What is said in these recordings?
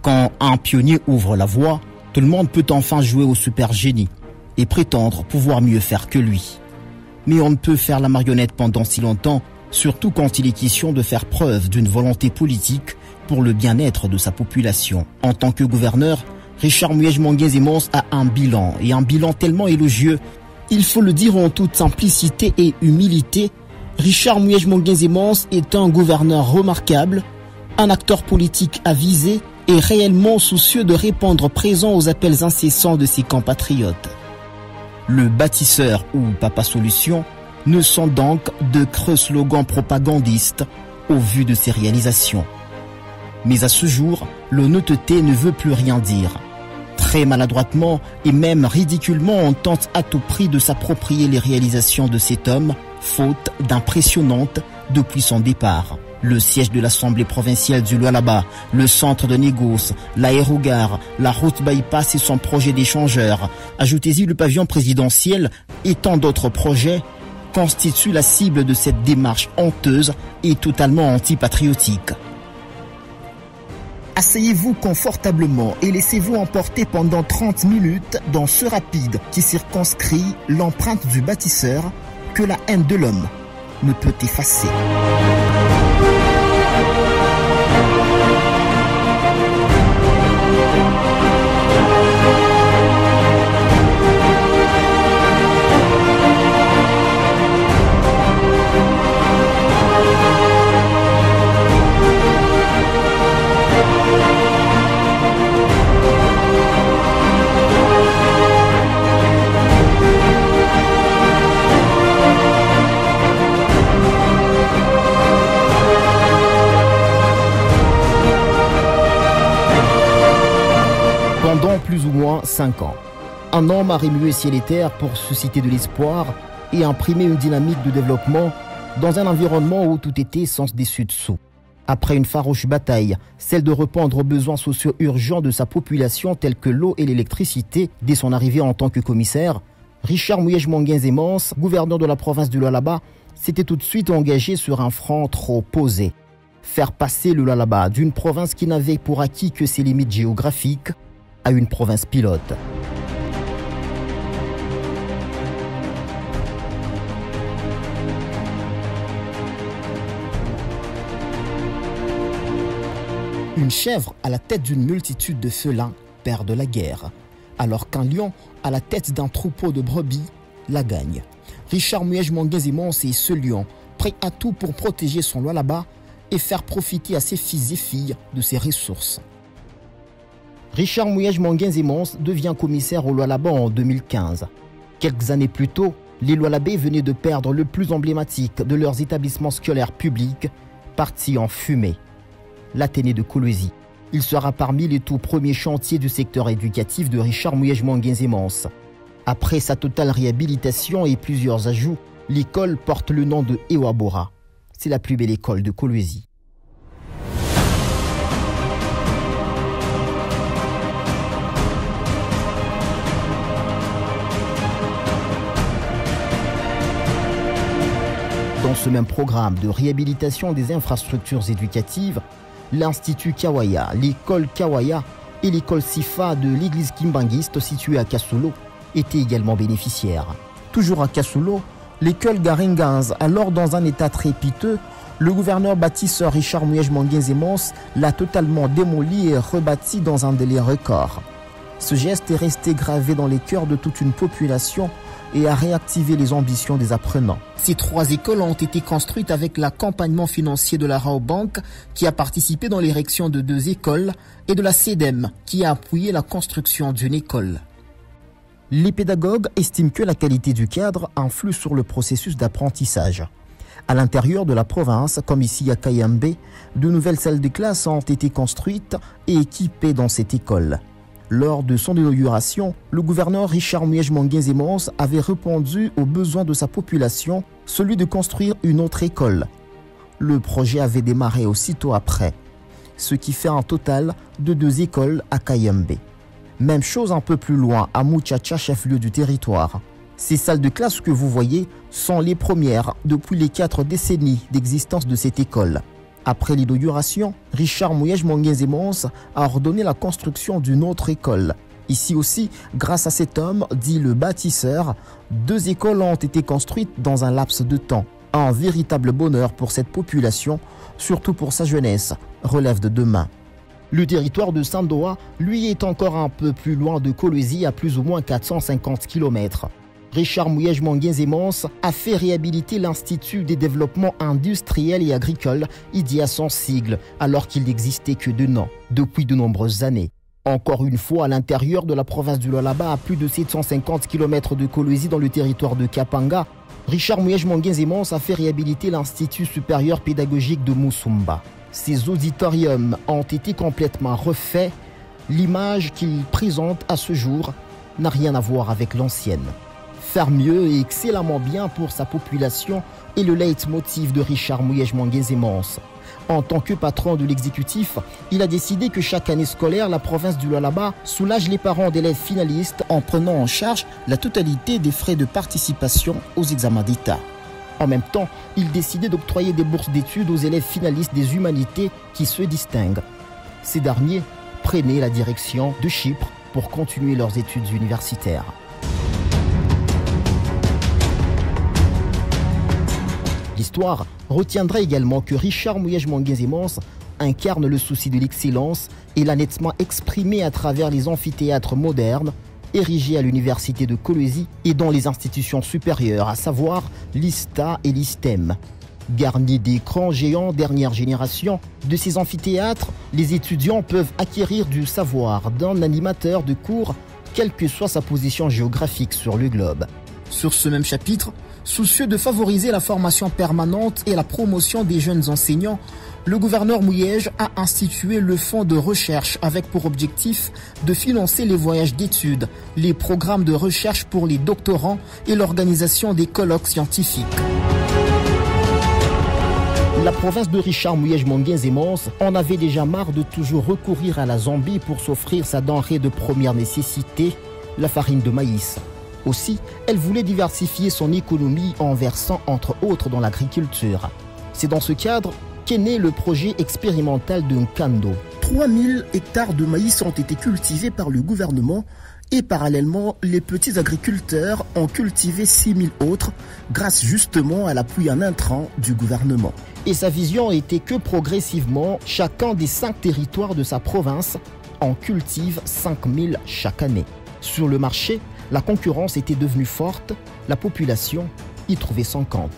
Quand un pionnier ouvre la voie, tout le monde peut enfin jouer au super génie et prétendre pouvoir mieux faire que lui. Mais on ne peut faire la marionnette pendant si longtemps, surtout quand il est question de faire preuve d'une volonté politique pour le bien-être de sa population. En tant que gouverneur, Richard Muyej-Manguez-Mons a un bilan tellement élogieux. Il faut le dire en toute simplicité et humilité, Richard Muyej-Manguez-Mons est un gouverneur remarquable, un acteur politique avisé et réellement soucieux de répondre présent aux appels incessants de ses compatriotes. Le bâtisseur ou Papa Solution ne sont donc de creux slogans propagandistes au vu de ses réalisations. Mais à ce jour, l'honnêteté ne veut plus rien dire. Très maladroitement et même ridiculement, on tente à tout prix de s'approprier les réalisations de cet homme, faute d'impressionnantes depuis son départ. Le siège de l'Assemblée provinciale du Lualaba, le centre de négoce, l'aérogare, la route bypass et son projet d'échangeur, ajoutez-y le pavillon présidentiel et tant d'autres projets, constituent la cible de cette démarche honteuse et totalement antipatriotique. Asseyez-vous confortablement et laissez-vous emporter pendant 30 minutes dans ce rapide qui circonscrit l'empreinte du bâtisseur que la haine de l'homme ne peut effacer. Pendant plus ou moins 5 ans, un homme a remué ciel et terre pour susciter de l'espoir et imprimer une dynamique de développement dans un environnement où tout était sens dessus-dessous. Après une farouche bataille, celle de répondre aux besoins sociaux urgents de sa population tels que l'eau et l'électricité dès son arrivée en tant que commissaire, Richard Muyej-Manguez-Mons, gouverneur de la province du Lualaba, s'était tout de suite engagé sur un front trop posé. Faire passer le Lualaba d'une province qui n'avait pour acquis que ses limites géographiques à une province pilote. Une chèvre à la tête d'une multitude de félins perd de la guerre, alors qu'un lion à la tête d'un troupeau de brebis la gagne. Richard Muyej-Manguez-Mons est ce lion, prêt à tout pour protéger son Lualaba et faire profiter à ses fils et filles de ses ressources. Richard Muyej-Manguez-Mons devient commissaire au Lualaba en 2015. Quelques années plus tôt, les Lualabais venaient de perdre le plus emblématique de leurs établissements scolaires publics, parti en fumée, l'Athénée de Kolwezi. Il sera parmi les tout premiers chantiers du secteur éducatif de Richard Muyej-Manguez-Mons. Après sa totale réhabilitation et plusieurs ajouts, l'école porte le nom de Ewabora. C'est la plus belle école de Kolwezi. Dans ce même programme de réhabilitation des infrastructures éducatives, l'Institut Kawaya, l'école Kawaya et l'école Sifa de l'église kimbanguiste située à Kassulo étaient également bénéficiaires. Toujours à Kassulo, l'école Garingans, alors dans un état très piteux, le gouverneur bâtisseur Richard Muyej-Manguez-Mons l'a totalement démoli et rebâti dans un délai record. Ce geste est resté gravé dans les cœurs de toute une population et a réactivé les ambitions des apprenants. Ces 3 écoles ont été construites avec l'accompagnement financier de la Rabobank qui a participé dans l'érection de 2 écoles et de la CEDEM qui a appuyé la construction d'une école. Les pédagogues estiment que la qualité du cadre influe sur le processus d'apprentissage. À l'intérieur de la province, comme ici à Kayembe, de nouvelles salles de classe ont été construites et équipées dans cette école. Lors de son inauguration, le gouverneur Richard Muyej-Manguez-Mons avait répondu aux besoins de sa population, celui de construire une autre école. Le projet avait démarré aussitôt après, ce qui fait un total de 2 écoles à Kayembe. Même chose un peu plus loin, à Muchacha, chef-lieu du territoire. Ces salles de classe que vous voyez sont les premières depuis les 4 décennies d'existence de cette école. Après l'inauguration, Richard Mouyej Monguenzé-Mons a ordonné la construction d'une autre école. Ici aussi, grâce à cet homme, dit le bâtisseur, 2 écoles ont été construites dans un laps de temps. Un véritable bonheur pour cette population, surtout pour sa jeunesse, relève de demain. Le territoire de Sandoa, lui, est encore un peu plus loin de Kolwezi, à plus ou moins 450 km. Richard Mouyej Monguenzé-Mons a fait réhabiliter l'Institut des développements industriels et agricoles, IDIA son sigle, alors qu'il n'existait que 2 noms, depuis de nombreuses années. Encore une fois, à l'intérieur de la province du Lualaba, à plus de 750 km de Kolwezi dans le territoire de Kapanga, Richard Mouyej Monguenzé-Mons a fait réhabiliter l'Institut supérieur pédagogique de Moussumba. Ces auditoriums ont été complètement refaits. L'image qu'il présente à ce jour n'a rien à voir avec l'ancienne. Faire mieux et excellemment bien pour sa population est le leitmotiv de Richard Mouyej Monguenzé-Mons. En tant que patron de l'exécutif, il a décidé que chaque année scolaire, la province du Lualaba soulage les parents d'élèves finalistes en prenant en charge la totalité des frais de participation aux examens d'État. En même temps, il décidait d'octroyer des bourses d'études aux élèves finalistes des humanités qui se distinguent. Ces derniers prenaient la direction de Chypre pour continuer leurs études universitaires. L'histoire retiendra également que Richard Mouyej Monguenzé-Mons incarne le souci de l'excellence et l'a nettement exprimé à travers les amphithéâtres modernes érigés à l'université de Kolwezi et dans les institutions supérieures, à savoir l'ISTA et l'ISTEM. Garnis d'écrans géants dernière génération, de ces amphithéâtres, les étudiants peuvent acquérir du savoir d'un animateur de cours, quelle que soit sa position géographique sur le globe. Sur ce même chapitre, soucieux de favoriser la formation permanente et la promotion des jeunes enseignants, le gouverneur Mouyej a institué le fonds de recherche avec pour objectif de financer les voyages d'études, les programmes de recherche pour les doctorants et l'organisation des colloques scientifiques. La province de Richard Mouyej Monguenzé-Mons en avait déjà marre de toujours recourir à la Zambie pour s'offrir sa denrée de première nécessité, la farine de maïs. Aussi, elle voulait diversifier son économie en versant entre autres dans l'agriculture. C'est dans ce cadre qu'est né le projet expérimental de Nkando. 3000 hectares de maïs ont été cultivés par le gouvernement et parallèlement, les petits agriculteurs ont cultivé 6000 autres grâce justement à l'appui en intrant du gouvernement. Et sa vision était que progressivement, chacun des 5 territoires de sa province en cultive 5000 chaque année. Sur le marché, la concurrence était devenue forte, la population y trouvait son compte.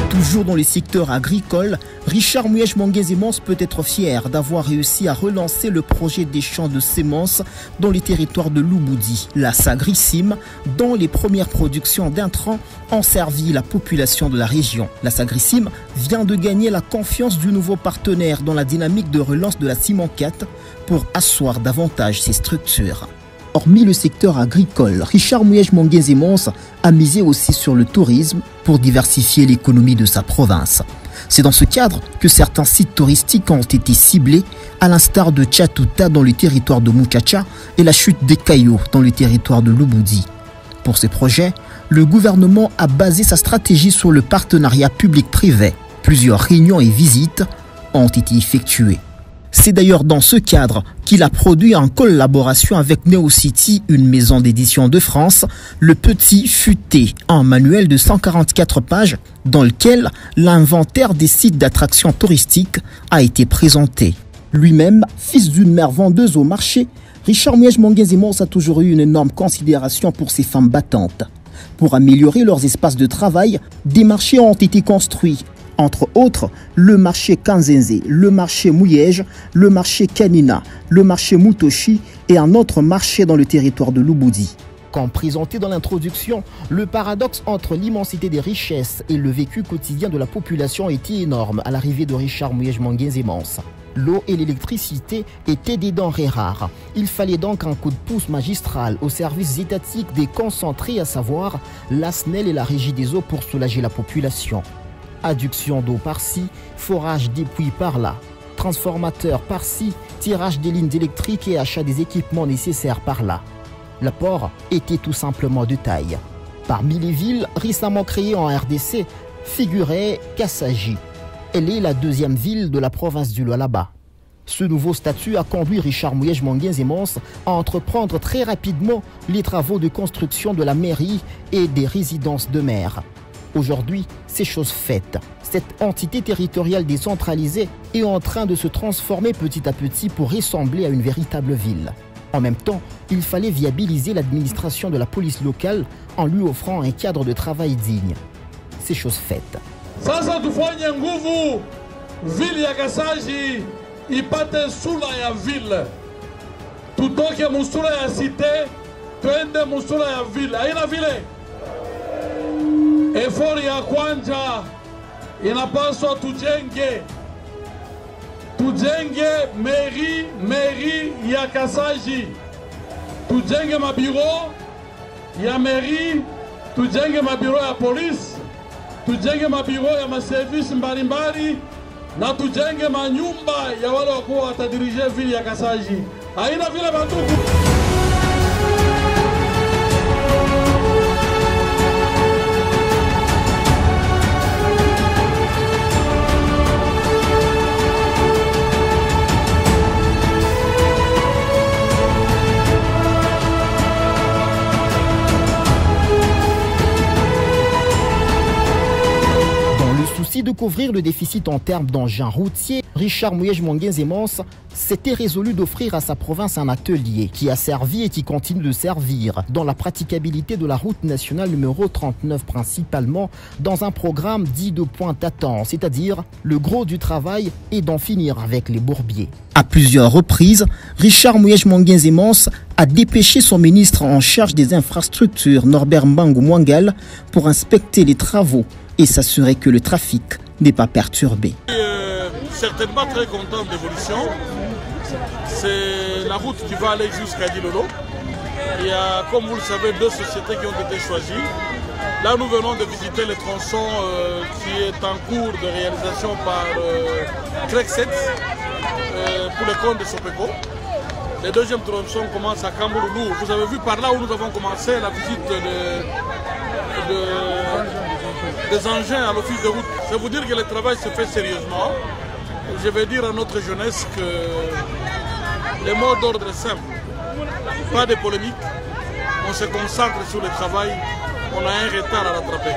Toujours dans les secteurs agricoles, Richard Mouyej Monguenzé-Mons peut être fier d'avoir réussi à relancer le projet des champs de semences dans les territoires de Lubudi, la Sagrissime, dont les premières productions d'intrants ont servi la population de la région. La Sagrissime vient de gagner la confiance du nouveau partenaire dans la dynamique de relance de la Cimencat pour asseoir davantage ses structures. Hormis le secteur agricole, Richard Mouyej Monguenzé-Mons a misé aussi sur le tourisme pour diversifier l'économie de sa province. C'est dans ce cadre que certains sites touristiques ont été ciblés, à l'instar de Tchatouta dans le territoire de Muchacha et la chute des Caillots dans le territoire de Lubudi. Pour ces projets, le gouvernement a basé sa stratégie sur le partenariat public-privé. Plusieurs réunions et visites ont été effectuées. C'est d'ailleurs dans ce cadre qu'il a produit en collaboration avec NeoCity, une maison d'édition de France, le Petit Futé, un manuel de 144 pages dans lequel l'inventaire des sites d'attractions touristiques a été présenté. Lui-même, fils d'une mère vendeuse au marché, Richard Mouyej Monguenzé-Mons a toujours eu une énorme considération pour ces femmes battantes. Pour améliorer leurs espaces de travail, des marchés ont été construits. Entre autres, le marché Kanzenze, le marché Mouyej, le marché Kanina, le marché Mutoshi et un autre marché dans le territoire de Lubudi. Comme présenté dans l'introduction, le paradoxe entre l'immensité des richesses et le vécu quotidien de la population était énorme à l'arrivée de Richard Mouyej Monguenzé-Mons. L'eau et l'électricité étaient des denrées rares. Il fallait donc un coup de pouce magistral aux services étatiques déconcentrés, à savoir la SNEL et la Régie des eaux pour soulager la population. Adduction d'eau par-ci, forage des puits par-là, transformateur par-ci, tirage des lignes électriques et achat des équipements nécessaires par-là. L'apport était tout simplement de taille. Parmi les villes récemment créées en RDC figurait Kassaji. Elle est la deuxième ville de la province du Lualaba. Ce nouveau statut a conduit Richard Mouyej Manguin-Zemons à entreprendre très rapidement les travaux de construction de la mairie et des résidences de maires. Aujourd'hui, c'est chose faite. Cette entité territoriale décentralisée est en train de se transformer petit à petit pour ressembler à une véritable ville. En même temps, il fallait viabiliser l'administration de la police locale en lui offrant un cadre de travail digne. C'est chose faite. Ipate sura ya ville, tutoke musura ya cité, twende musura ya ville. Haina vile effort ya kwanza inapaswa tujenge mairie ya Kassaji, tujenge mabiro ya mairie, tujenge mabiro ya polisi, tujenge mabiro ya maservisi mbalimbali na tujenge manyumba ya wale wakuwa watadirije vile ya Kassaji. Haina vile bandugu. De couvrir le déficit en termes d'engins routiers, Richard Mouyej Manguin-Zemons s'était résolu d'offrir à sa province un atelier qui a servi et qui continue de servir dans la praticabilité de la route nationale numéro 39, principalement dans un programme dit de pointe-à-temps, c'est-à-dire le gros du travail est d'en finir avec les bourbiers. À plusieurs reprises, Richard Mouyej Manguin-Zemons a dépêché son ministre en charge des infrastructures, Norbert Mbangu Mwangal, pour inspecter les travaux et s'assurer que le trafic n'est pas perturbé. Certainement très content de l'évolution. C'est la route qui va aller jusqu'à Dilolo. Il y a, comme vous le savez, deux sociétés qui ont été choisies. Là, nous venons de visiter le tronçon qui est en cours de réalisation par Crexet pour le compte de Sopeco. Le deuxième tronçon commence à Kamouloulou. Vous avez vu par là où nous avons commencé la visite des engins à l'office de route. C'est vous dire que le travail se fait sérieusement. Je vais dire à notre jeunesse que le mot d'ordre est simple. Pas de polémique. On se concentre sur le travail. On a un retard à rattraper.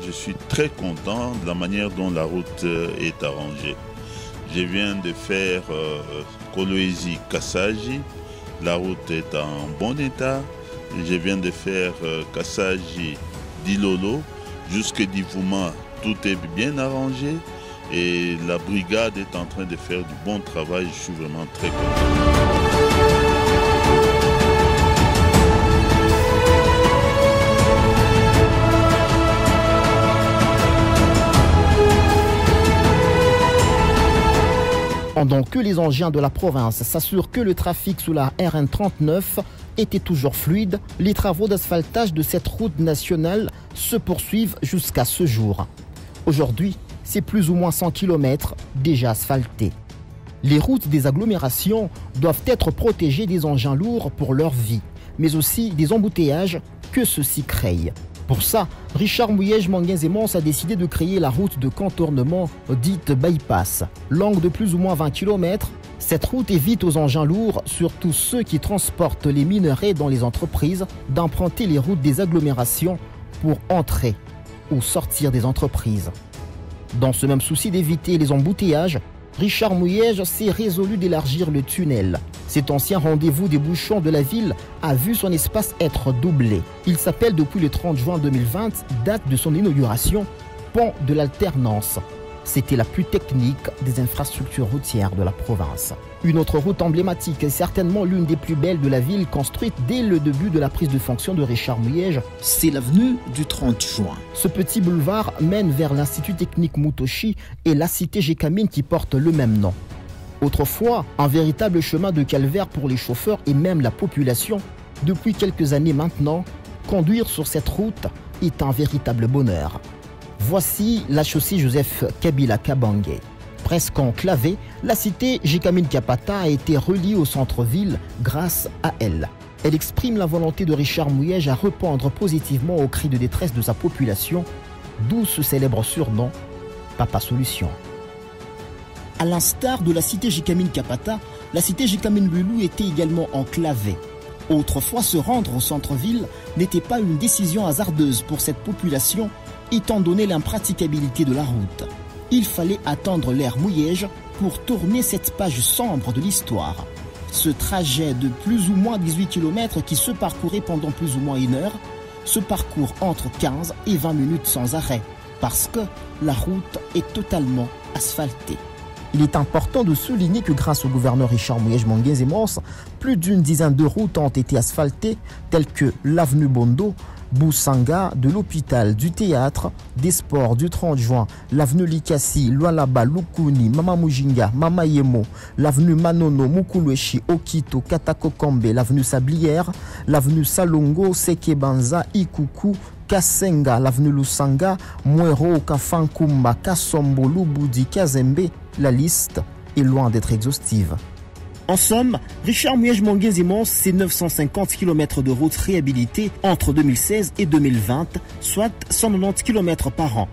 Je suis très content de la manière dont la route est arrangée. Je viens de faire Kolwezi-Kassaji, la route est en bon état. Je viens de faire Kassaji-Dilolo, jusqu'à Divouma, tout est bien arrangé et la brigade est en train de faire du bon travail. Je suis vraiment très content. Pendant que les engins de la province s'assurent que le trafic sous la RN39 était toujours fluide, les travaux d'asphaltage de cette route nationale se poursuivent jusqu'à ce jour. Aujourd'hui, c'est plus ou moins 100 km déjà asphaltés. Les routes des agglomérations doivent être protégées des engins lourds pour leur vie, mais aussi des embouteillages que ceux-ci créent. Pour ça, Richard Mouyej Manguin-Zemons a décidé de créer la route de contournement dite bypass. Longue de plus ou moins 20 km, cette route évite aux engins lourds, surtout ceux qui transportent les minerais dans les entreprises, d'emprunter les routes des agglomérations pour entrer ou sortir des entreprises. Dans ce même souci d'éviter les embouteillages, Richard Mouyej s'est résolu d'élargir le tunnel. Cet ancien rendez-vous des bouchons de la ville a vu son espace être doublé. Il s'appelle depuis le 30 juin 2020, date de son inauguration, Pont de l'Alternance. C'était la plus technique des infrastructures routières de la province. Une autre route emblématique et certainement l'une des plus belles de la ville, construite dès le début de la prise de fonction de Richard Mouyej, c'est l'avenue du 30 juin. Ce petit boulevard mène vers l'Institut technique Mutoshi et la cité Gécamine qui porte le même nom. Autrefois, un véritable chemin de calvaire pour les chauffeurs et même la population, depuis quelques années maintenant, conduire sur cette route est un véritable bonheur. Voici la chaussée Joseph Kabila Kabange. Presque enclavée, la cité Gécamine Kapata a été reliée au centre-ville grâce à elle. Elle exprime la volonté de Richard Mouyej à répondre positivement aux cris de détresse de sa population, d'où ce célèbre surnom Papa Solution. À l'instar de la cité Gécamine Kapata, la cité Gécamine Lulu était également enclavée. Autrefois, se rendre au centre-ville n'était pas une décision hasardeuse pour cette population, étant donné l'impraticabilité de la route. Il fallait attendre l'ère Mouyej pour tourner cette page sombre de l'histoire. Ce trajet de plus ou moins 18 km qui se parcourait pendant plus ou moins une heure, se parcourt entre 15 et 20 minutes sans arrêt, parce que la route est totalement asphaltée. Il est important de souligner que grâce au gouverneur Richard Mouyej Mongenzemos, plus d'une dizaine de routes ont été asphaltées, telles que l'avenue Bondo, Boussanga, de l'hôpital, du théâtre, des sports, du 30 juin, l'avenue Likasi, Lualaba, Lukuni, Mama Mujinga, Mama Yemo, l'avenue Manono, Mukulueshi, Okito, Katakokombe, l'avenue Sablière, l'avenue Salongo, Sekebanza, Ikuku, Kasenga, l'avenue Lusanga, Mwero, Kafankumba, Kasombo, Lubudi, Kazembe. La liste est loin d'être exhaustive. En somme, Richard Mouyej Mongenzemos, c'est 950 km de routes réhabilitées entre 2016 et 2020, soit 190 km par an.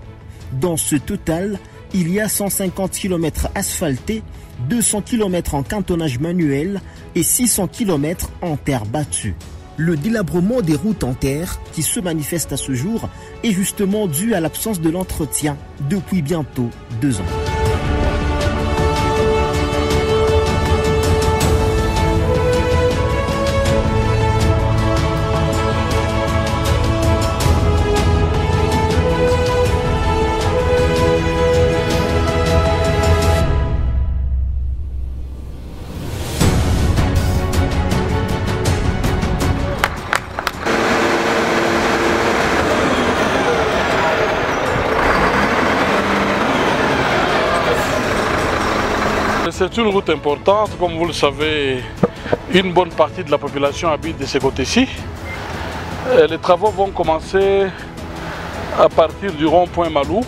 Dans ce total, il y a 150 km asphaltés, 200 km en cantonnage manuel et 600 km en terre battue. Le délabrement des routes en terre qui se manifeste à ce jour est justement dû à l'absence de l'entretien depuis bientôt 2 ans. C'est une route importante, comme vous le savez, une bonne partie de la population habite de ce côté-ci. Les travaux vont commencer à partir du rond-point Malou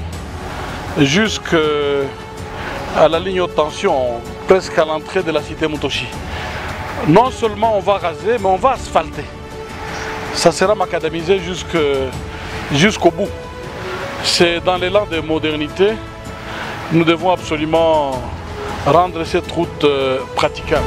jusqu'à la ligne haute tension, presque à l'entrée de la cité Mutoshi. Non seulement on va raser, mais on va asphalter. Ça sera macadamisé jusqu'au bout. C'est dans l'élan de modernité, nous devons absolument rendre cette route praticable.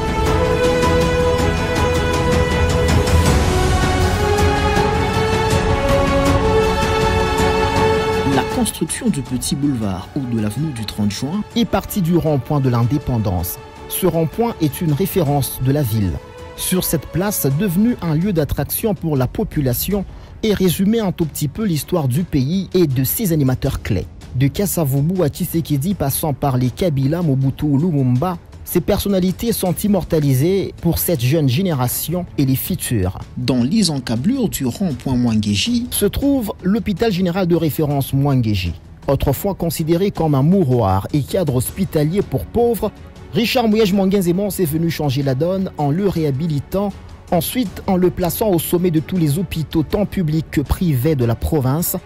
La construction du petit boulevard ou de l'avenue du 30 juin est partie du rond-point de l'Indépendance. Ce rond-point est une référence de la ville. Sur cette place, devenue un lieu d'attraction pour la population, est résumée un tout petit peu l'histoire du pays et de ses animateurs clés. De Kasavubu à Tshisekedi passant par les Kabila, Mobutu ou Lumumba, ces personnalités sont immortalisées pour cette jeune génération et les futurs. Dans l'encablure du rond-point Mwangeji se trouve l'hôpital général de référence Mwangeji. Autrefois considéré comme un mouroir et cadre hospitalier pour pauvres, Richard Mouyej Mongenzemos est venu changer la donne en le réhabilitant, ensuite en le plaçant au sommet de tous les hôpitaux tant publics que privés de la province,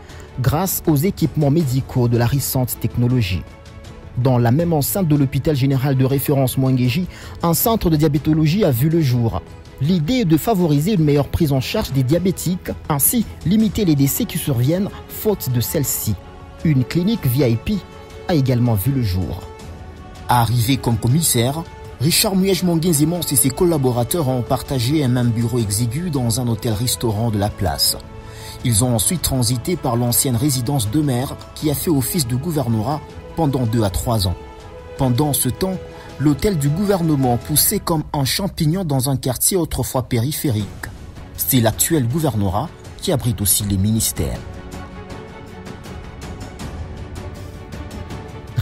grâce aux équipements médicaux de la récente technologie. Dans la même enceinte de l'hôpital général de référence Mwangeji, un centre de diabétologie a vu le jour. L'idée est de favoriser une meilleure prise en charge des diabétiques, ainsi limiter les décès qui surviennent faute de celle-ci. Une clinique VIP a également vu le jour. Arrivé comme commissaire, Richard Mouyej Mongenzemos et ses collaborateurs ont partagé un même bureau exigu dans un hôtel-restaurant de la place. Ils ont ensuite transité par l'ancienne résidence de maire qui a fait office de gouvernorat pendant 2 à 3 ans. Pendant ce temps, l'hôtel du gouvernement poussait comme un champignon dans un quartier autrefois périphérique. C'est l'actuel gouvernorat qui abrite aussi les ministères.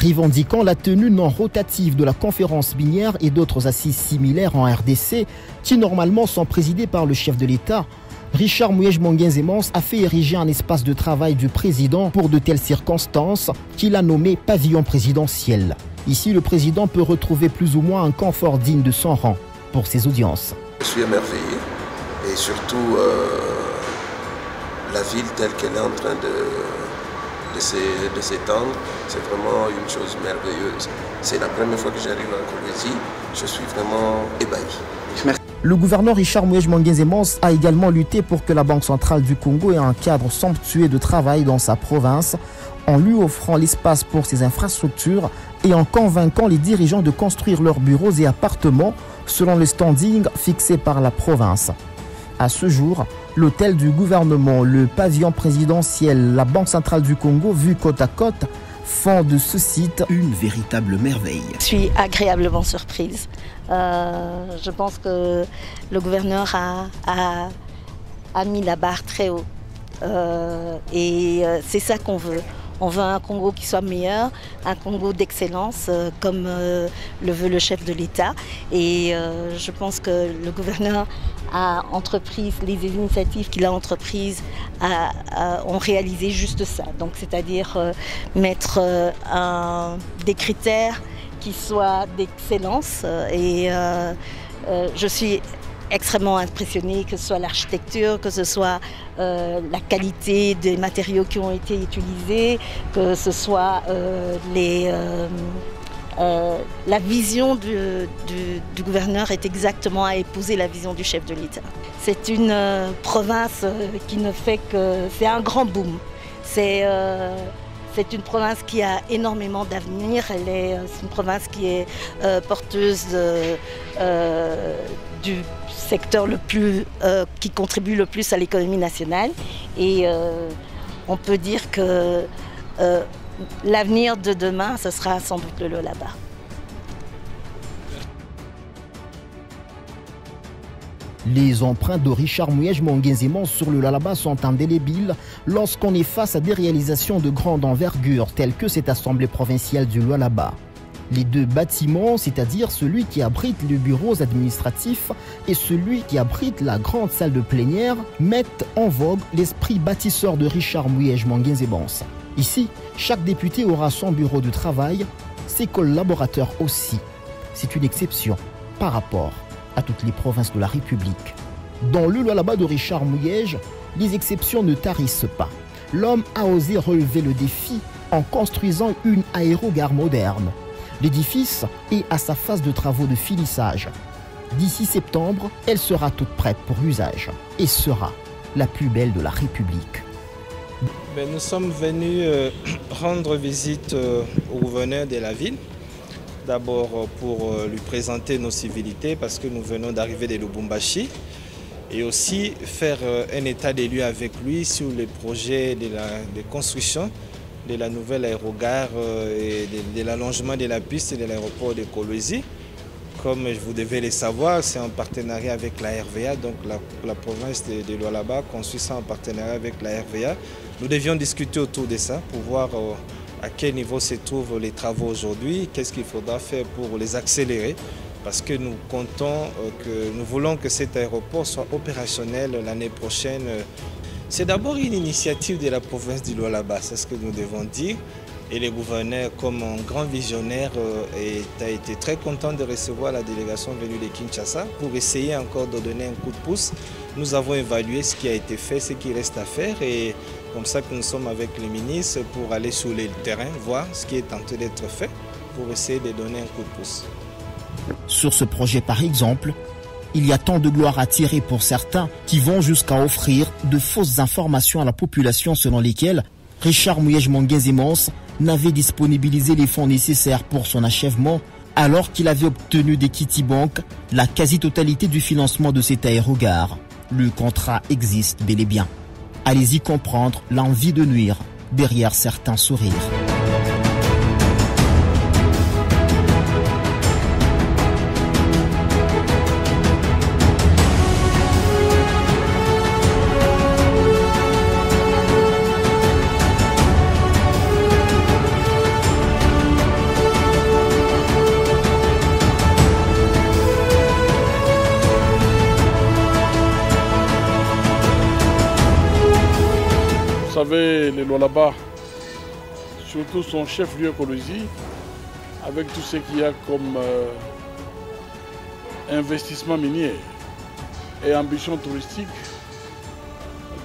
revendiquant la tenue non rotative de la conférence minière et d'autres assises similaires en RDC qui normalement sont présidées par le chef de l'État. Richard Mouyej Monguenzemans a fait ériger un espace de travail du président pour de telles circonstances qu'il a nommé pavillon présidentiel. Ici, le président peut retrouver plus ou moins un confort digne de son rang pour ses audiences. Je suis émerveillé et surtout la ville telle qu'elle est en train de s'étendre, c'est vraiment une chose merveilleuse. C'est la première fois que j'arrive en Colombie, je suis vraiment ébahi. Merci. Le gouverneur Richard Mouyej Monguenzemans a également lutté pour que la Banque centrale du Congo ait un cadre somptueux de travail dans sa province, en lui offrant l'espace pour ses infrastructures et en convainquant les dirigeants de construire leurs bureaux et appartements selon le standing fixé par la province. À ce jour, l'hôtel du gouvernement, le pavillon présidentiel, la Banque centrale du Congo, vus côte à côte, font de ce site une véritable merveille. Je suis agréablement surprise. Je pense que le gouverneur a mis la barre très haut. Et c'est ça qu'on veut. On veut un Congo qui soit meilleur, un Congo d'excellence, comme le veut le chef de l'État. Et je pense que le gouverneur a entrepris, les initiatives qu'il a entreprises ont réalisé juste ça. Donc, c'est-à-dire mettre des critères qui soient d'excellence. Et je suis extrêmement impressionnée, que ce soit l'architecture, que ce soit la qualité des matériaux qui ont été utilisés, que ce soit la vision du gouverneur est exactement à épouser la vision du chef de l'État. C'est une province qui ne fait que... C'est un grand boom. C'est une province qui a énormément d'avenir. C'est une province qui est porteuse du secteur qui contribue le plus à l'économie nationale. Et on peut dire que l'avenir de demain, ce sera sans doute le Lualaba. Les empreintes de Richard Mouyej Monguenzemans sur le Lualaba sont indélébiles lorsqu'on est face à des réalisations de grande envergure telles que cette assemblée provinciale du Lualaba. Les deux bâtiments, c'est-à-dire celui qui abrite les bureaux administratifs et celui qui abrite la grande salle de plénière, mettent en vogue l'esprit bâtisseur de Richard Mouyej Monguenzemans. Ici, chaque député aura son bureau de travail, ses collaborateurs aussi. C'est une exception par rapport à toutes les provinces de la République. Dans le Lualaba de Richard Mouyej, les exceptions ne tarissent pas. L'homme a osé relever le défi en construisant une aérogare moderne. L'édifice est à sa phase de travaux de finissage. D'ici septembre, elle sera toute prête pour usage et sera la plus belle de la République. Nous sommes venus rendre visite au gouverneur de la ville. D'abord pour lui présenter nos civilités parce que nous venons d'arriver de Lubumbashi. Et aussi faire un état des lieux avec lui sur les projets de construction de la nouvelle aérogare et de l'allongement de la piste de l'aéroport de Kolwezi. Comme vous devez le savoir, c'est en partenariat avec la RVA, donc la province de Lualaba construit ça en partenariat avec la RVA. Nous devions discuter autour de ça pour voir à quel niveau se trouvent les travaux aujourd'hui, qu'est-ce qu'il faudra faire pour les accélérer, parce que nous voulons que cet aéroport soit opérationnel l'année prochaine. C'est d'abord une initiative de la province du Lualaba, c'est ce que nous devons dire. Et le gouverneur, comme un grand visionnaire, a été très content de recevoir la délégation venue de Kinshasa pour essayer encore de donner un coup de pouce. Nous avons évalué ce qui a été fait, ce qui reste à faire et comme ça que nous sommes avec les ministres pour aller sur le terrain, voir ce qui est tenté d'être fait pour essayer de donner un coup de pouce. Sur ce projet par exemple, il y a tant de gloire à tirer pour certains qui vont jusqu'à offrir de fausses informations à la population selon lesquelles Richard Mouyej Monguenzemans n'avait disponibilisé les fonds nécessaires pour son achèvement alors qu'il avait obtenu d'Equity Bank la quasi-totalité du financement de cette aérogare. Le contrat existe bel et bien. Allez-y comprendre l'envie de nuire derrière certains sourires. savez, le Lualaba, surtout son chef-lieu Kolwezi, avec tout ce qu'il y a comme investissement minier et ambition touristique,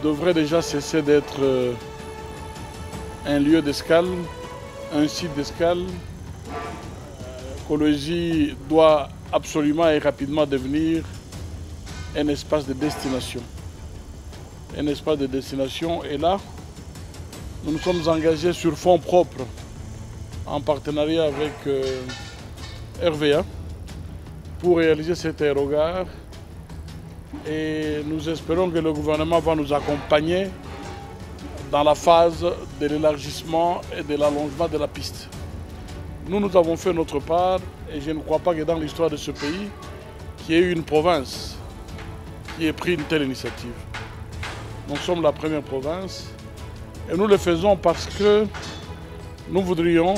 devrait déjà cesser d'être un lieu d'escale, un site d'escale. Kolwezi doit absolument et rapidement devenir un espace de destination. Un espace de destination. Et là, nous nous sommes engagés sur fonds propres en partenariat avec RVA pour réaliser cet aérogare. Et nous espérons que le gouvernement va nous accompagner dans la phase de l'élargissement et de l'allongement de la piste. Nous avons fait notre part et je ne crois pas que dans l'histoire de ce pays, qu'il y ait eu une province qui ait pris une telle initiative. Nous sommes la première province et nous le faisons parce que nous voudrions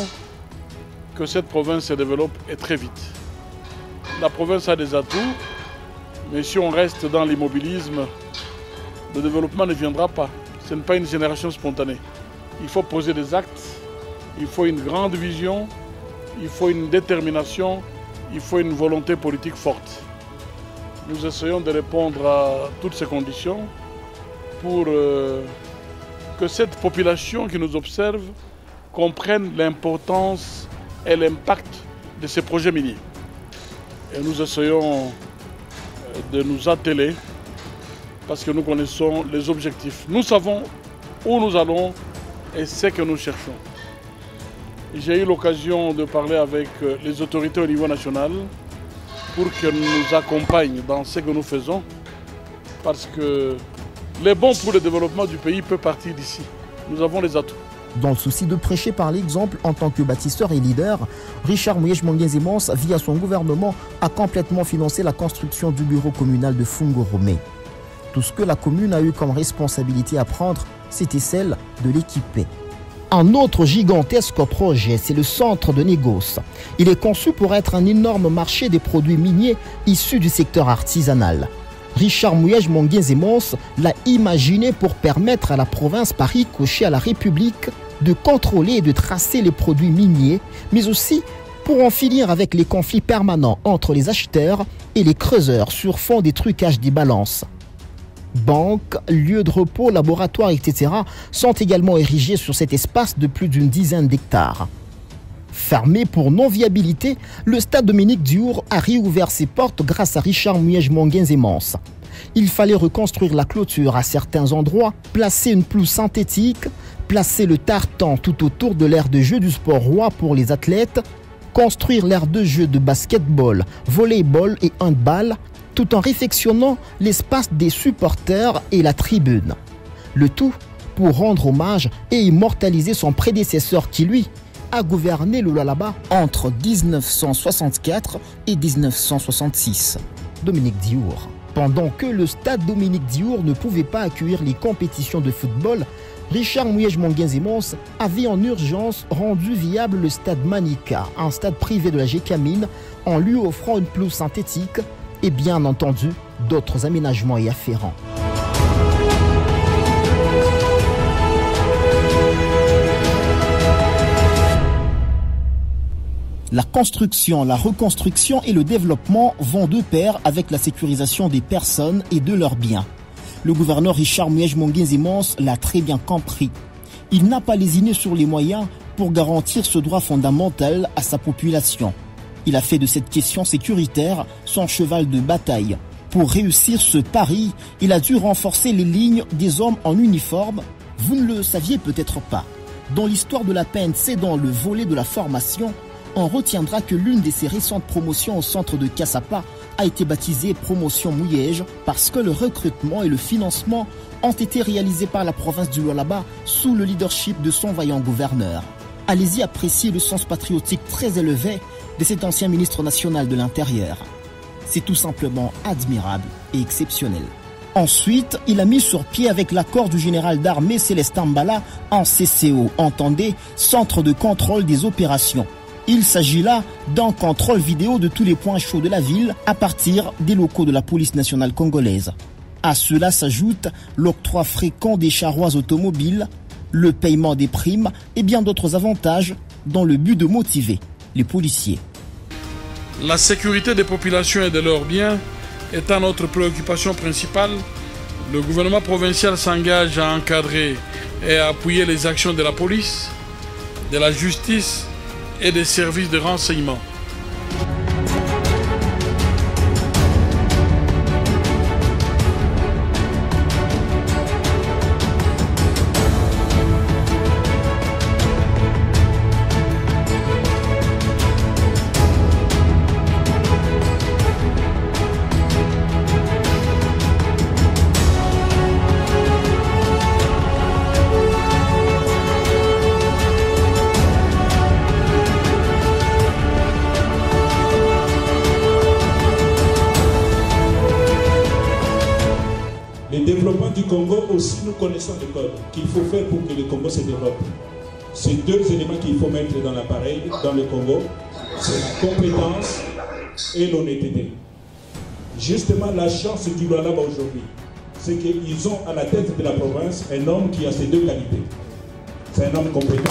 que cette province se développe et très vite. La province a des atouts, mais si on reste dans l'immobilisme, le développement ne viendra pas. Ce n'est pas une génération spontanée. Il faut poser des actes, il faut une grande vision, il faut une détermination, il faut une volonté politique forte. Nous essayons de répondre à toutes ces conditions pour que cette population qui nous observe comprenne l'importance et l'impact de ces projets miniers. Et nous essayons de nous atteler parce que nous connaissons les objectifs. Nous savons où nous allons et ce que nous cherchons. J'ai eu l'occasion de parler avec les autorités au niveau national pour qu'elles nous accompagnent dans ce que nous faisons parce que les bons pour le développement du pays peuvent partir d'ici. Nous avons les atouts. Dans le souci de prêcher par l'exemple en tant que bâtisseur et leader, Richard Mouyej-Mongenze-Mons, via son gouvernement, a complètement financé la construction du bureau communal de Fungoromé. Tout ce que la commune a eu comme responsabilité à prendre, c'était celle de l'équiper. Un autre gigantesque projet, c'est le centre de négoce. Il est conçu pour être un énorme marché des produits miniers issus du secteur artisanal. Richard Mouyej-Mongenze-Mons l'a imaginé pour permettre à la province par ricochet à la République de contrôler et de tracer les produits miniers, mais aussi pour en finir avec les conflits permanents entre les acheteurs et les creuseurs sur fond des trucages des balances. Banques, lieux de repos, laboratoires, etc. sont également érigés sur cet espace de plus d'une dizaine d'hectares. Fermé pour non-viabilité, le stade Dominique Diour a réouvert ses portes grâce à Richard Mouyej-Mongenze-Mons. Il fallait reconstruire la clôture à certains endroits, placer une pelouse synthétique, placer le tartan tout autour de l'aire de jeu du sport roi pour les athlètes, construire l'aire de jeu de basketball, volleyball et handball, tout en réfectionnant l'espace des supporters et la tribune. Le tout pour rendre hommage et immortaliser son prédécesseur qui, lui, a gouverné le Lualaba entre 1964 et 1966. Dominique Diour. Pendant que le stade Dominique Diour ne pouvait pas accueillir les compétitions de football, Richard Mouyej-Mongenze-Mons avait en urgence rendu viable le stade Manika, un stade privé de la GECAMINE, en lui offrant une pelouse synthétique et bien entendu d'autres aménagements y afférents. La construction, la reconstruction et le développement vont de pair avec la sécurisation des personnes et de leurs biens. Le gouverneur Richard Mouyej-Mongenze-Mons l'a très bien compris. Il n'a pas lésiné sur les moyens pour garantir ce droit fondamental à sa population. Il a fait de cette question sécuritaire son cheval de bataille. Pour réussir ce pari, il a dû renforcer les lignes des hommes en uniforme. Vous ne le saviez peut-être pas. Dans l'histoire de la PNC, dans le volet de la formation, on retiendra que l'une de ses récentes promotions au centre de Kassapa a été baptisée Promotion Mouyej parce que le recrutement et le financement ont été réalisés par la province du Lualaba sous le leadership de son vaillant gouverneur. Allez-y apprécier le sens patriotique très élevé de cet ancien ministre national de l'Intérieur. C'est tout simplement admirable et exceptionnel. Ensuite, il a mis sur pied avec l'accord du général d'armée Célestin Mbala en CCO, entendez, Centre de contrôle des opérations. Il s'agit là d'un contrôle vidéo de tous les points chauds de la ville à partir des locaux de la police nationale congolaise. À cela s'ajoute l'octroi fréquent des charrois automobiles, le paiement des primes et bien d'autres avantages dans le but de motiver les policiers. La sécurité des populations et de leurs biens étant notre préoccupation principale, le gouvernement provincial s'engage à encadrer et à appuyer les actions de la police, de la justice et des services de renseignement. Le développement du Congo aussi, nous connaissons le code qu'il faut faire pour que le Congo se développe. Ces deux éléments qu'il faut mettre dans l'appareil, dans le Congo, c'est la compétence et l'honnêteté. Justement, la chance du Lualaba aujourd'hui, c'est qu'ils ont à la tête de la province un homme qui a ces deux qualités. C'est un homme compétent.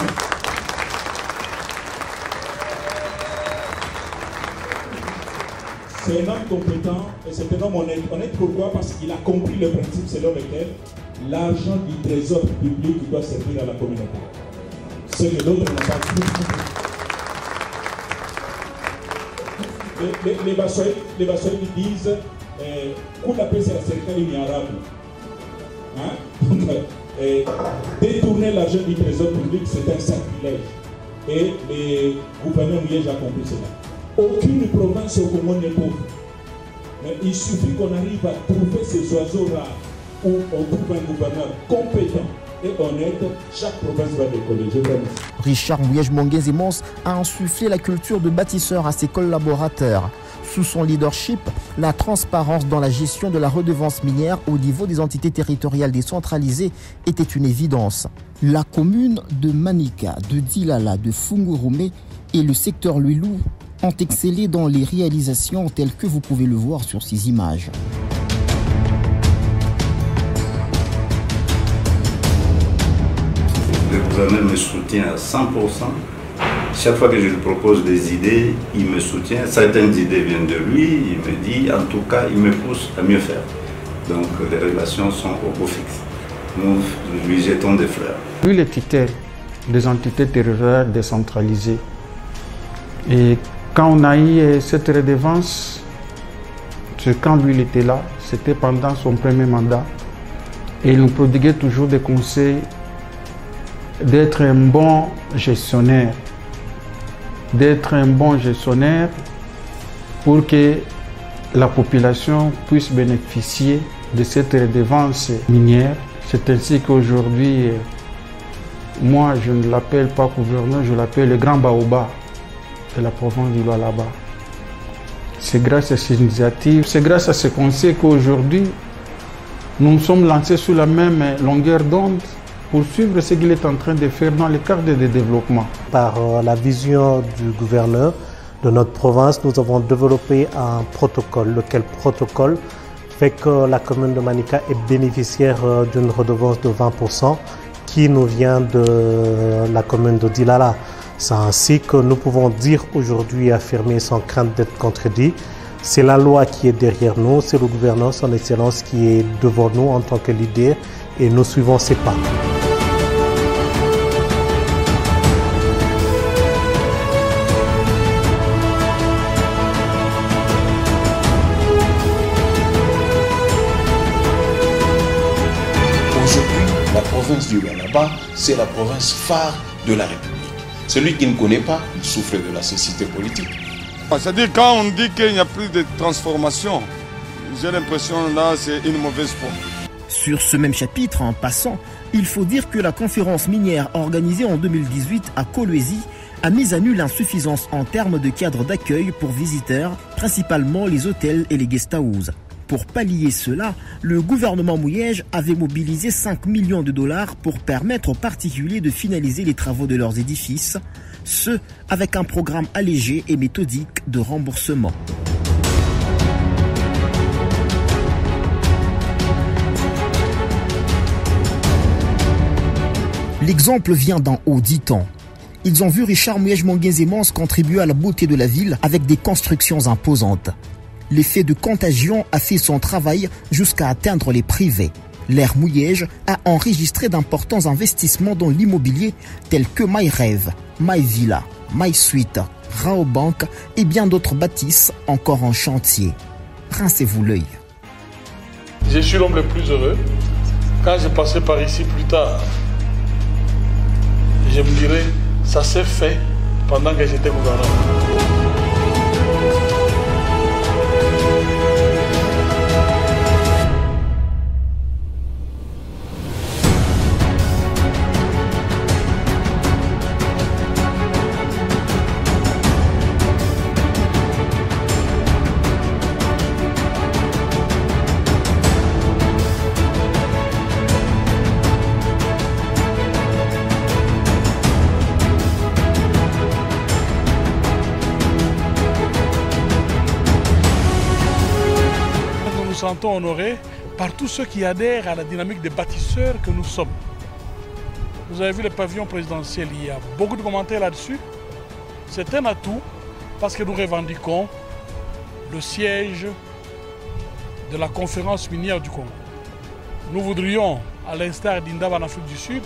C'est un homme compétent et c'est un homme honnête. Honnête pourquoi? Parce qu'il a compris le principe selon lequel l'argent du trésor public doit servir à la communauté. Ce que d'autres n'ont pas compris. Les Bassoïs disent Kula pesa la serikali ni arabu. Détourner l'argent du trésor public, c'est un sacrilège. Et les gouverneurs lièges ont compris cela. Aucune province au Congo n'est pauvre. Mais il suffit qu'on arrive à trouver ces oiseaux rares où on trouve un gouverneur compétent et honnête, chaque province va décoller. Je vous remercie. Richard Mouyej-Monguez-Mons a insufflé la culture de bâtisseur à ses collaborateurs. Sous son leadership, la transparence dans la gestion de la redevance minière au niveau des entités territoriales décentralisées était une évidence. La commune de Manika, de Dilala, de Fungurume et le secteur Luilou ont excellé dans les réalisations telles que vous pouvez le voir sur ces images. Le gouverneur me soutient à 100%. Chaque fois que je lui propose des idées, il me soutient. Certaines idées viennent de lui, il me dit, en tout cas, il me pousse à mieux faire. Donc les relations sont au beau fixe. Nous lui jetons des fleurs. Lui, il était des entités territoriales décentralisées. Et quand on a eu cette redevance, quand lui il était là, c'était pendant son premier mandat. Et il nous prodiguait toujours des conseils d'être un bon gestionnaire. D'être un bon gestionnaire pour que la population puisse bénéficier de cette redevance minière. C'est ainsi qu'aujourd'hui, moi je ne l'appelle pas gouverneur, je l'appelle le grand baobab de la province du Lualaba. C'est grâce à ces initiatives, c'est grâce à ces conseils qu'aujourd'hui nous nous sommes lancés sur la même longueur d'onde pour suivre ce qu'il est en train de faire dans le cadre de développement. Par la vision du gouverneur de notre province, nous avons développé un protocole, lequel protocole fait que la commune de Manika est bénéficiaire d'une redevance de 20% qui nous vient de la commune de Dilala. C'est ainsi que nous pouvons dire aujourd'hui et affirmer sans crainte d'être contredit. C'est la loi qui est derrière nous, c'est le gouverneur, son excellence qui est devant nous en tant que leader et nous suivons ses pas. Aujourd'hui, la province du Lualaba, c'est la province phare de la République. Celui qui ne connaît pas, il souffre de la cécité politique. C'est-à-dire quand on dit qu'il n'y a plus de transformation, j'ai l'impression là c'est une mauvaise foi. Sur ce même chapitre, en passant, il faut dire que la conférence minière organisée en 2018 à Kolwezi a mis à nu l'insuffisance en termes de cadre d'accueil pour visiteurs, principalement les hôtels et les guest houses. Pour pallier cela, le gouvernement Mouyej avait mobilisé 5 millions de dollars pour permettre aux particuliers de finaliser les travaux de leurs édifices, ce avec un programme allégé et méthodique de remboursement. L'exemple vient d'en haut, dit-on. Ils ont vu Richard Mouyej-Monguenzemans contribuer à la beauté de la ville avec des constructions imposantes. L'effet de contagion a fait son travail jusqu'à atteindre les privés. L'ère Mouyej a enregistré d'importants investissements dans l'immobilier tels que MyRêve, MyVilla, MySuite, Raobank et bien d'autres bâtisses encore en chantier. Rincez-vous l'œil. Je suis l'homme le plus heureux. Quand je passais par ici plus tard, je me dirais, ça s'est fait pendant que j'étais gouverneur. Nous nous sentons honorés par tous ceux qui adhèrent à la dynamique des bâtisseurs que nous sommes. Vous avez vu le pavillon présidentiel, il y a beaucoup de commentaires là-dessus. C'est un atout parce que nous revendiquons le siège de la conférence minière du Congo. Nous voudrions, à l'instar d'Indaba en Afrique du Sud,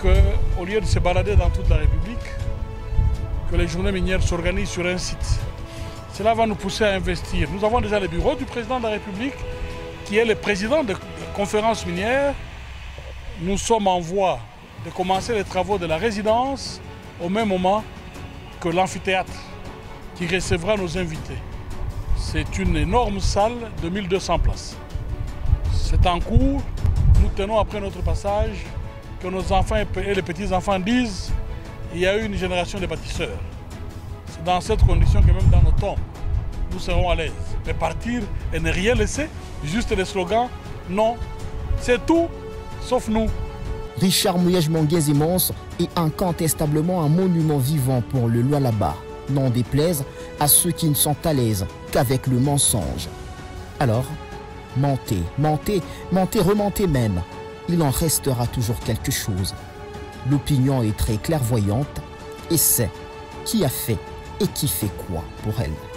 qu'au lieu de se balader dans toute la République, que les journées minières s'organisent sur un site. Cela va nous pousser à investir. Nous avons déjà le bureau du président de la République, qui est le président de la conférence minière. Nous sommes en voie de commencer les travaux de la résidence au même moment que l'amphithéâtre qui recevra nos invités. C'est une énorme salle de 1200 places. C'est en cours. Nous tenons après notre passage que nos enfants et les petits-enfants disent qu'il y a eu une génération de bâtisseurs. C'est dans cette condition que même dans nos tombes, nous serons à l'aise. Mais partir et ne rien laisser, juste les slogans, non, c'est tout, sauf nous. Richard Mouyej-Monguenzemans est incontestablement un monument vivant pour le Lualaba, n'en déplaise à ceux qui ne sont à l'aise qu'avec le mensonge. Alors, mentez, mentez, mentez, remontez même. Il en restera toujours quelque chose. L'opinion est très clairvoyante et sait qui a fait et qui fait quoi pour elle.